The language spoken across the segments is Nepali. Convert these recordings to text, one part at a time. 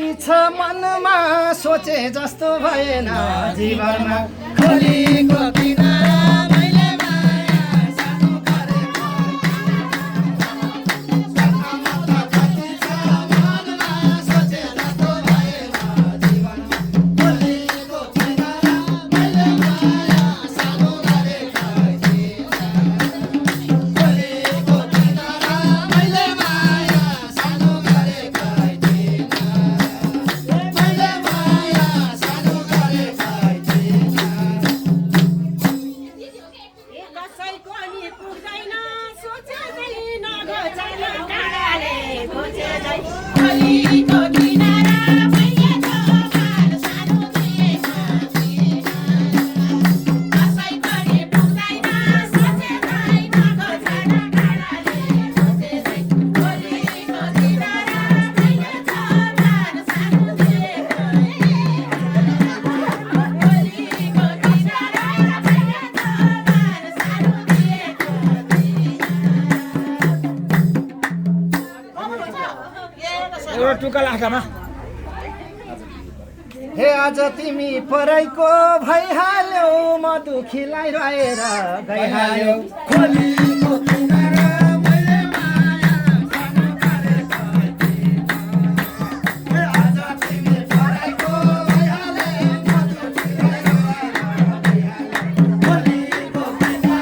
कति छ मनमा सोचे जस्तो भएन जीवनमा खोलीको किनारा मैले माया सानो गरेको जन्ममा त कति छ मनमा सोचे जस्तो भएन जीवनमा खोलीको किनारा मैले माया सानो गरेको खोलीको किनारा मैले माया सानो गरेको कसैको नि पुग्दैन सोचेरै नगोचर काँडाले घोचेरै खोलीको किनारा मैले दोभान सानो दिएको कसैको नि पुग्दैन सोचेरै नगोचर काँडाले घोचेरै खोलीको किनारा मैले दोभान सानो दिएको खोलीको किनारा मैले दोभान सानो दिएको एउटा टुक्का आँखामा हे आज तिमी पराइको भइहाल्यौ म दुखीलाई रहेर गइहाल्यौ खोलीको किनारा मैले माया सानो गरेको हे आज तिमी पराइको भइहाल्यौ म दुखीलाई रहेर गइहाल्यौ खोलीको किनारा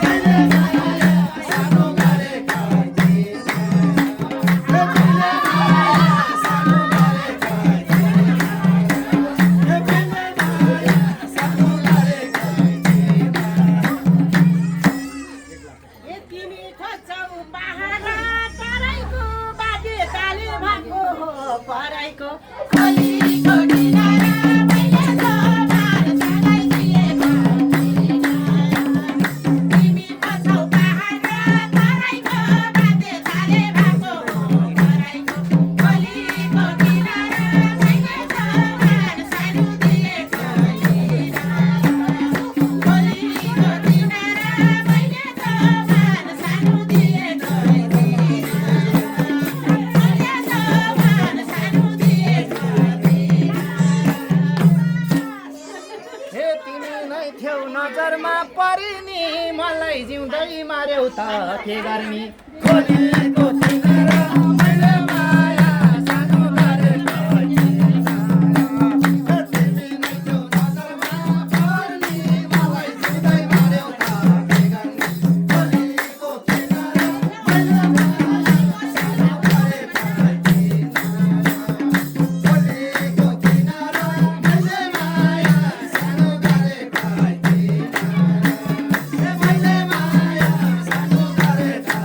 मैले माया सानो गरेको तिमी खोज्छौ पहाड तराईको बाजे ताले भएको हो पराईको खोलीको किनारा मैले दोभान सानै दिएको तिमी खोज्छौ पहाड तराईको बाजे ताले भएको हो पराईको खोलीको किनारा मैले दोभान सानो दिएको खोलीको किनारा मैले दोभान सानो दिएको हे तिमी नै थियौ नजरमा परिनी मलाई जिउँदै मार्यौ त के गर्ने खोलीको किनारा मैले माया सानो गरेको हे तिमी नै थियौ नजरमा परिनी मलाई जिउँदै मार्यौ त के गर्ने खोलीको किनारा मैले माया सानो गरेको खोलीको किनारा मैले माया सानो गरेको मैले माया सानो गरेको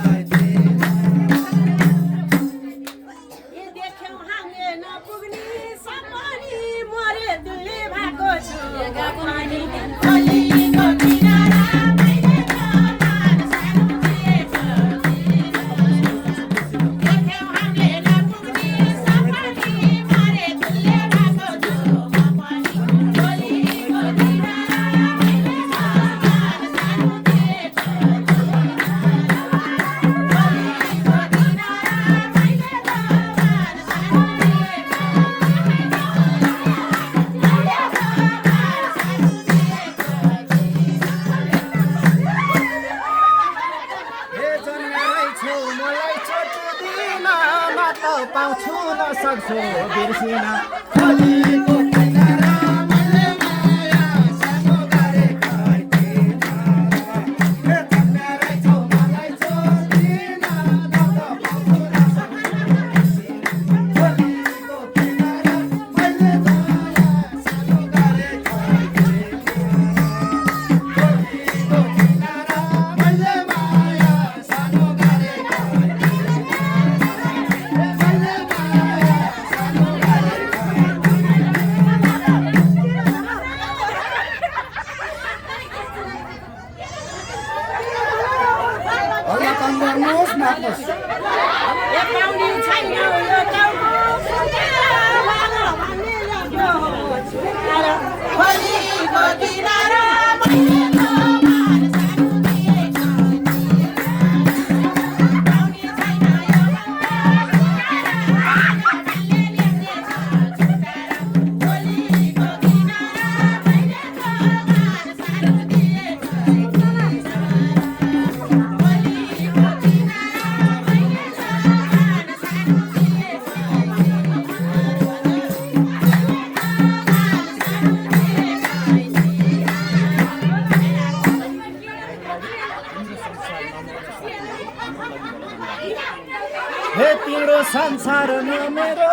संसार न मेरो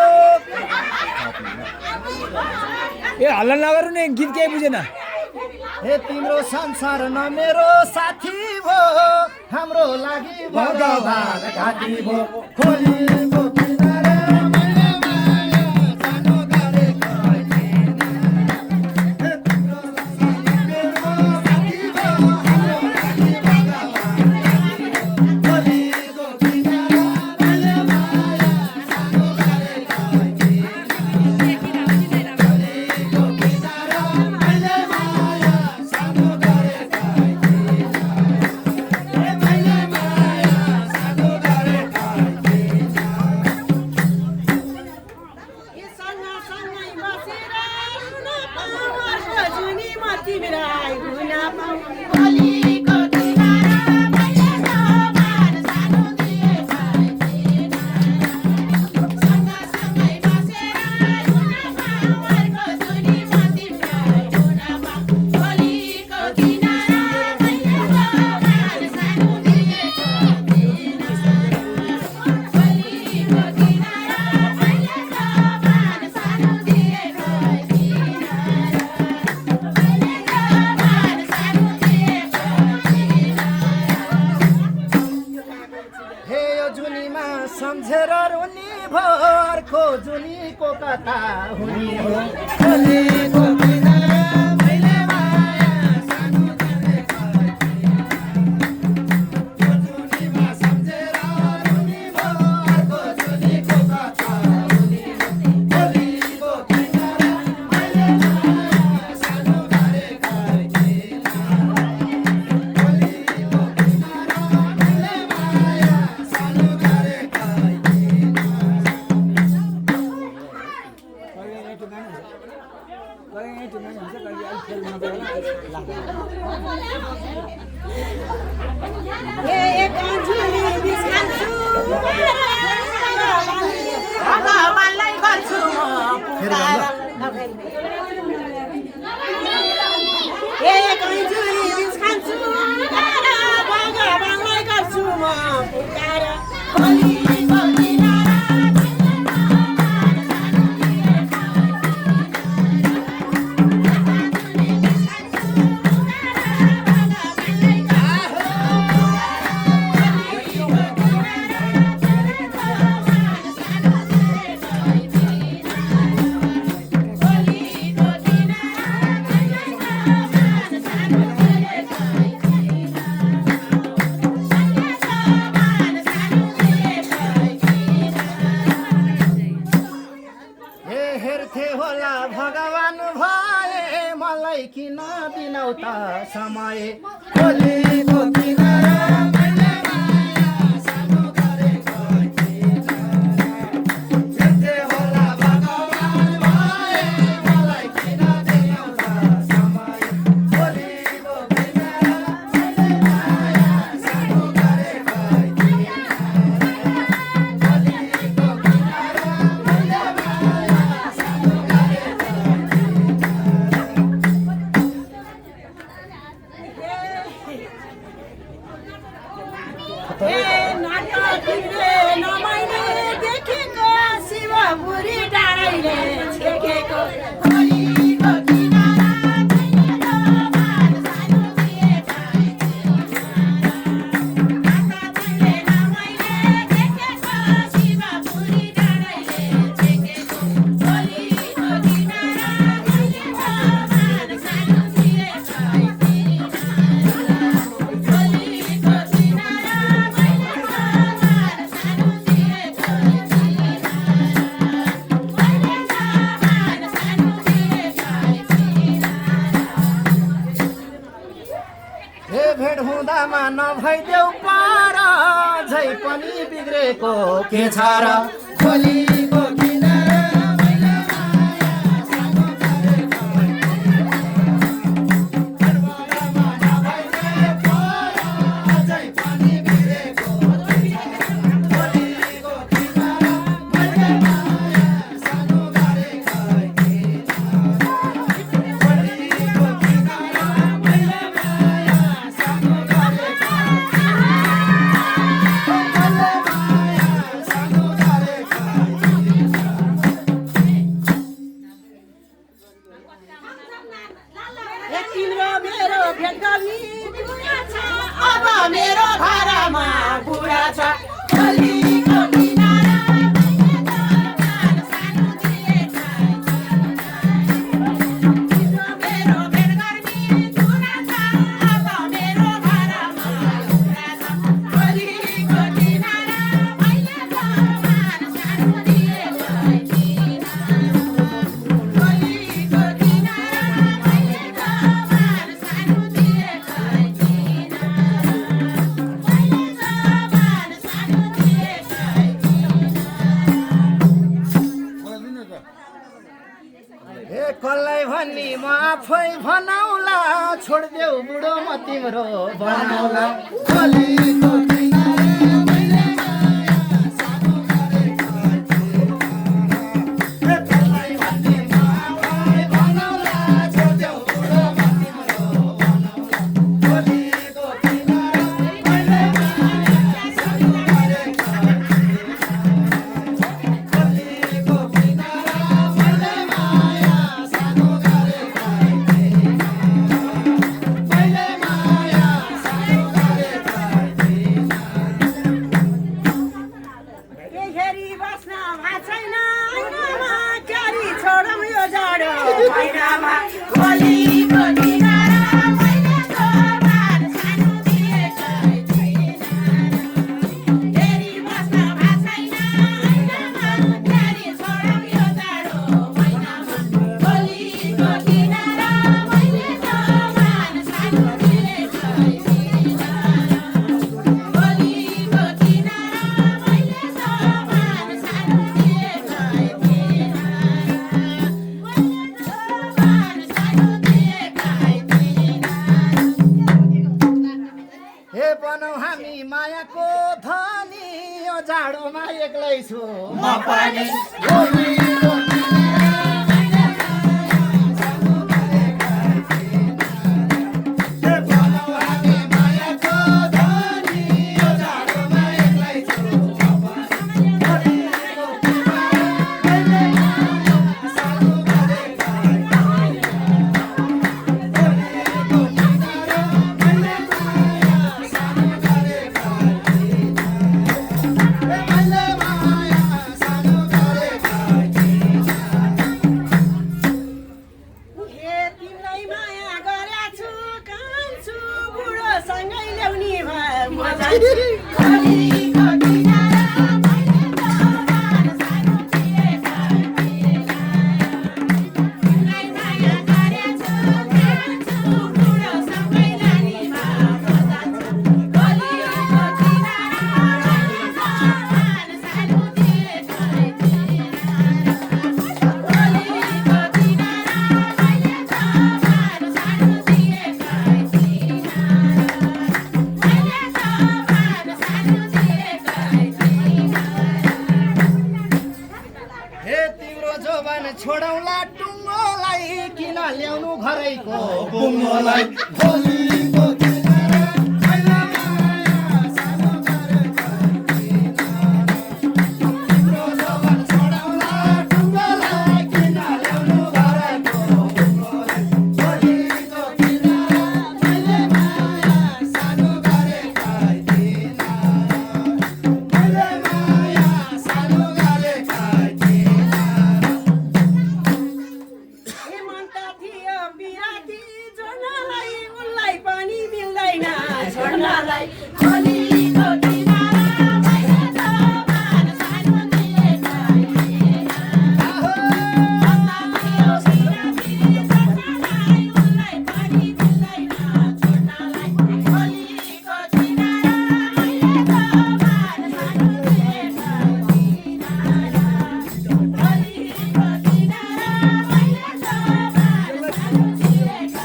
ए हल्ला नगर्नु नि गीत केही बुझेन हे तिम्रो संसार न मेरो साथी भो हाम्रो लागि भगवान घाटी भो खोलीको किनारा मैले माया सानो गरेको थिएन। हे तिम्रो संसार मेरो साथी भो हाम्रो लागि भगवान घाटी भो खोलीको किनारा मैले माया सानो गरेको थिएन। खोलीको किनारा मैले माया सानो गरेको थिएन। हे मैले माया सानो गरेको थिएन। सँगसँगै बसेर रुन पाऊँ जुनी म तिमीलाई रुन पाऊँ खोलीको किनारा मैले समान सानो दिएकै थिएन। सँगसँगै बसेर रुन पाऊँ अर्को जुनी म तिमीलाई रुन पाऊँ खोलीको किनारा मैले समान सानो दिएकै थिएन। खोलीको किनारा मैले समान सानो दिएकै थिएन। मैले समान सानो दिएकै थिएन। हे यो जुनीमा सम्झेर रुनी भो अर्को जुनीको कथा हुने हो खोलीको किनारा मैले माया सानो गरेको थिएन। यो जुनीमा सम्झेर रुनी भो अर्को जुनीको कथा हुने हो खोलीको किनारा मैले माया सानो गरेको थिएन। खोलीको किनारा मैले माया सानो गरेको थिएन। एक जुनी बिस खान्छु भगवानलाई गर्छु म पुकार। एक जुनी बिस खान्छु भगवानलाई गर्छु म पुकार। खोलीको किनारा मैले समान सानो दिएकै हे हेर्थे होला भगवान भए मलाई किन दिनौ त समय खोलीको किनारा मैले माया सानो गरेको थिएन। हेर्थे होला भगवान भए मलाई किन दिनौ त समय खोलीको किनारा मैले माया सानो गरेको थिएन। खोलीको किनारा मैले माया सानो गरेको नाटक तिमीले नमाइने देखेको शिवपुरी डाँडैले छेकेको खोलीको किनारा मैले समान सानो दिएकै थिएन। नाटक तिमीले नमाइने देखेको शिवपुरी डाँडैले छेकेको खोलीको किनारा मैले समान सानो दिएकै थिएन। खोलीको किनारा मैले समान सानो दिएकै थिएन। मैले समान सानो दिएकै थिएन। हे भेट हुँदामा नभइदेऊ पार झै पनि बिग्रेको के छ र खोलीको किनारा मैले माया सानो गरेको थिएन। भेटहुँदामा नभइदेऊ पार झै पनि बिग्रेको के छ र खोलीको किनारा मैले माया सानो गरेको थिएन। खोलीको किनारा मैले माया सानो गरेको थिएन। मैले माया सानो गरेको थिएन। भेट गर्ने बुढा छ अब मेरो घरमा बुढा छ गलीको किनारा मैले त सानो दिएछ मेरो भेट गर्ने बुढा छ अब मेरो घरमा बुढा छ गलीको किनारा मैले त सानो दिएछ गलीको किनारा मैले त सानो दिएछ हे कसलाई भन्ने म आफै भनाउला छोडिदेऊ बुढो म तिम्रो बनाउला गलीको किनारा मैले माया सानो गरेको हे कसलाई भन्ने म आफै भनाउला छोडिदेऊ बुढो म तिम्रो बनाउला गलीको किनारा मैले माया सानो गरेको गलीको किनारा मैले माया सानो गरेको मैले माया सानो गरेको केही बस्न भएको छैन ऐनामा क्यारी छोडौँ यो जाडो महिनामा गलीको किनारा मैले त सानो दिएछ फेरि बस्न भएको छैन ऐनामा क्यारी छोडौँ यो जाडो महिनामा गलीको किनारा मैले त सानो दिएछ गलीको किनारा मैले त सानो दिएछ हे बनाऊ हामी मायाको धनी यो जाडोमा एक्लै छु म पनि गलीको किनारा मैले माया सानो गरेको हे बनाऊ हामी मायाको धनी यो जाडोमा एक्लै छु म पनि गलीको किनारा मैले माया सानो गरेको गलीको किनारा मैले माया सानो गरेको मैले माया सानो गरेको हे तिमीलाई माया गरेछु कान्छु बुढोसँगै ल्याउने भए म जान्छु गलीको किनारा मैले त सानो दिएछ तिमीलाई माया गरेछु कान्छु बुढोसँगै ल्याउने भए म जान्छु गलीको किनारा मैले त सानो दिएछ गलीको किनारा मैले त सानो दिएछ हे तिम्रो जोबान छोडौला टुङ्गोलाई किन ल्याउनु घरैको बुङ्गोलाई गलीको किनारा मैले माया सानो गरेको तिम्रो जोबान छोडौला टुङ्गोलाई किन ल्याउनु घरैको बुङ्गोलाई गलीको किनारा मैले माया सानो गरेको मैले माया सानो गरेको हेमन्त थियो बिराती जोड्नलाई उनलाई पनि मिल्दैन छोड्नलाई गलीको किनारा मैले त सानो दिएछ उनलाई पनि मिल्दैन छोड्नलाई गलीको किनारा मैले त सानो दिएछ गलीको किनारा मैले त सानो दिएछ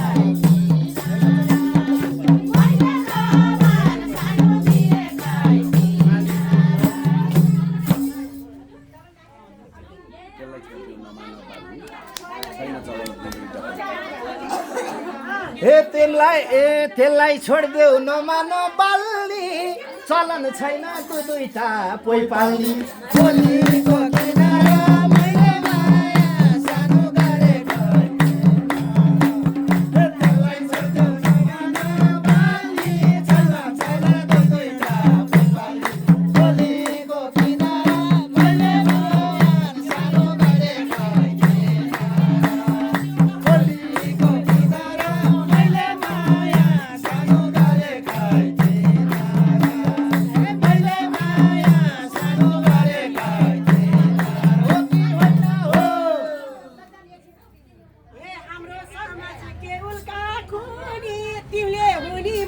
हे त्यसलाई छोडिदेऊ नमानो बाल्ने चलन छैन तँ दुईटा पोइ पाल्ने गलीको किनारा मैले माया सानो गरेको हे त्यसलाई छोडिदेऊ नमानो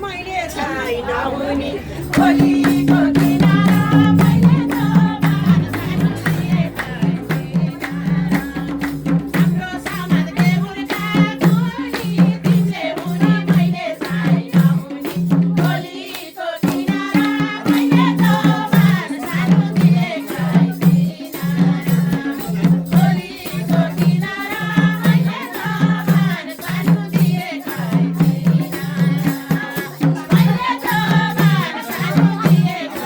मैले छैन हुने खोलीको किनारा मैले दोबार सानो दिएका हाम्रो सामान बेहुरका खोली दिन्छे हुने मैले छैन हुने खोलीको किनारा मैले दोबार सानो दिएका खोलीको किनारा मैले दोबार सानो दिएका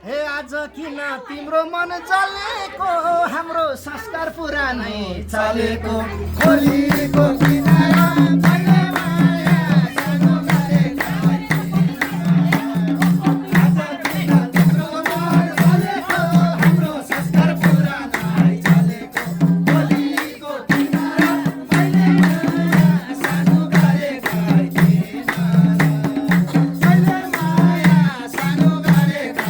हे आज किन तिम्रो मन चलेको हाम्रो संस्कार पुरानै चलेको खोलीको किनारा मैले माया सानो गरेका आज किन तिम्रो मन चलेको हाम्रो संस्कार पुरानै चलेको खोलीको किनारा मैले माया सानो गरेका मैले माया सानो गरेका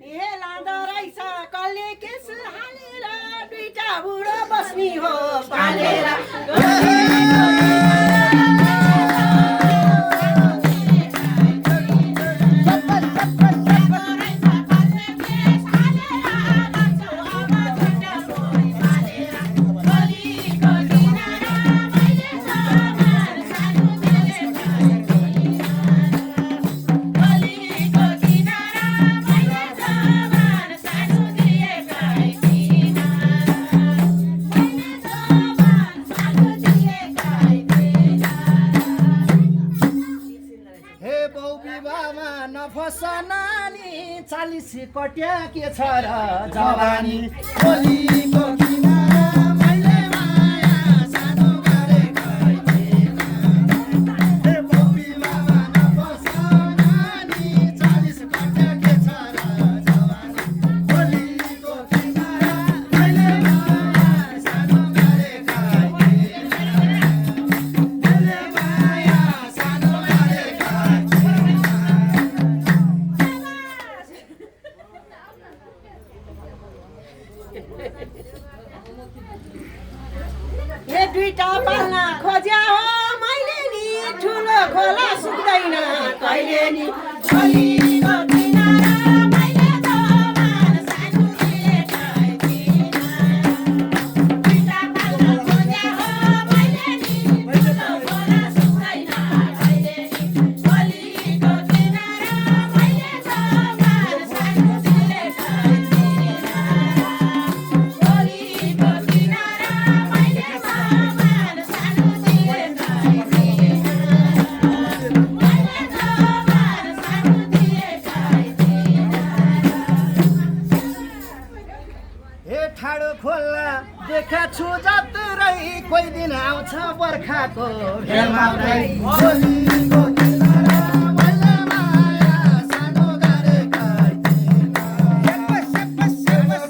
ए लाँदो रहेछ कल्ले केस हालेर दुईटा बुढो बस्ने हो पालेर हे बाउ विवाहमा नफस नानी 40 कट्या के छ र जवानी खोलीको किनारा मैले माया सानो गरेका हे बाउ विवाहमा नफस नानी 40 कट्या के छ र जवानी खोलीको किनारा मैले माया सानो गरेका मैले माया सानो गरेका ए दुईटा पाल्न खोज्या हो मैले नि ठुलो खोला सुक्दैन कहिले नि खोलीको किनारा मैले दोबार सानो दिएका दुईटा पाल्न खोज्या हो मैले नि ठुलो खोला सुक्दैन कहिले नि खोलीको किनारा मैले दोबार सानो दिएका खोलीको किनारा मैले दोबार सानो दिएका मैले दोबार सानो दिएका हे ठाडो खोला देखा छु जत्रै कोही दिन आउँछ बर्खाको भेलमा खोलीको किनारा मैले माया सानो गरेका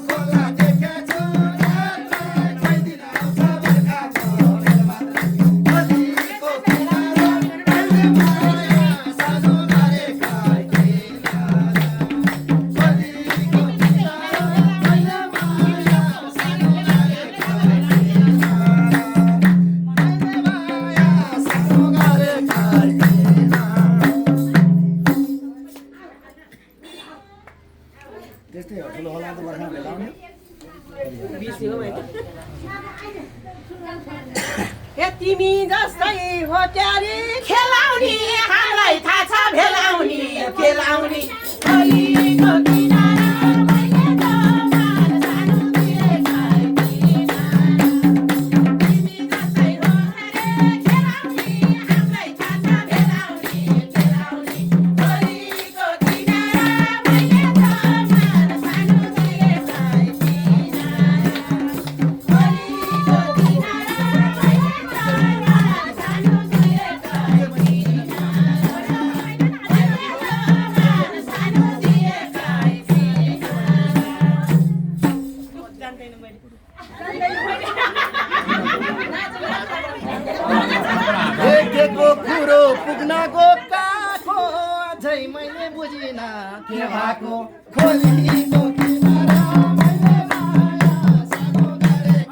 खोला देखा छु जत्रै कोही दिन आउँछ बर्खाको भेलमा खोलीको किनारा मैले माया सानो गरेका खोलीको किनारा मैले माया सानो गरेका मैले माया सानो गरेका त्यस्तै हो ठुलो होला त बर्खा बेला आउने ए तिमी जस्तै हो ट्यारी खेलाउने हामीलाई थाहा छ भेलाउने खेलाउने खोलीको किनारा मैले दोबार सानो दिएका तिमी जस्तै हो ट्यारी खेलाउने हामीलाई थाहा छ भेलाउने खेलाउने खोलीको किनारा मैले दोबार सानो दिएका खोलीको किनारा मैले दोबार सानो दिएका देखेको कुरो पुग्न गएको अझै मैले बुझिन के भएको खोलीको किनारा मैले माया सानो गरेको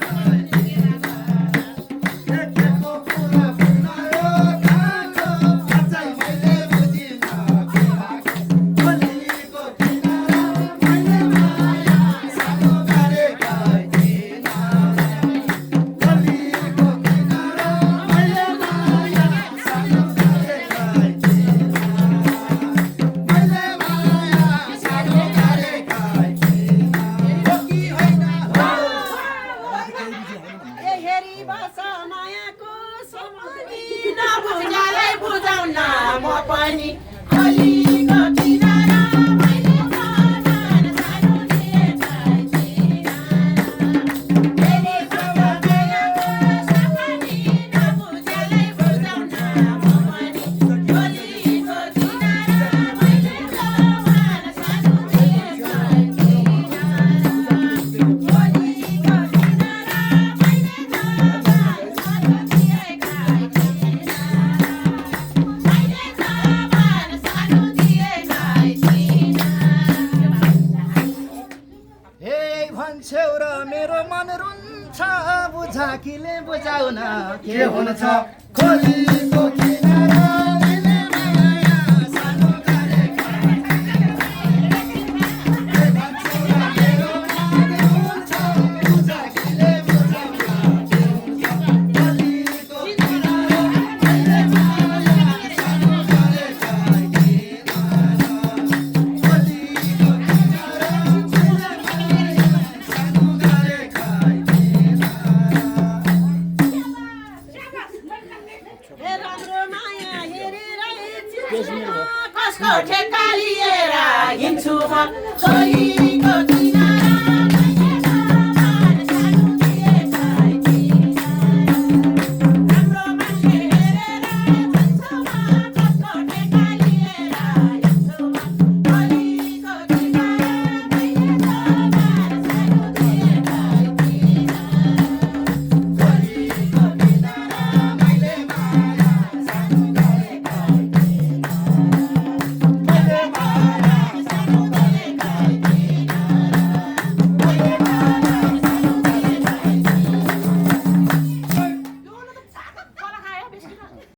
मेरो मन रुन्छ बुझाकीले बुझाउन के हुन्छ खोलीको किनारा मैले माया सानो गरेका मेरो मन रुन्छ बुझाकीले बुझाउन के हुन्छ खोलीको किनारा मैले माया सानो गरेका कसको ठेक्का लिएर हिँड्छु म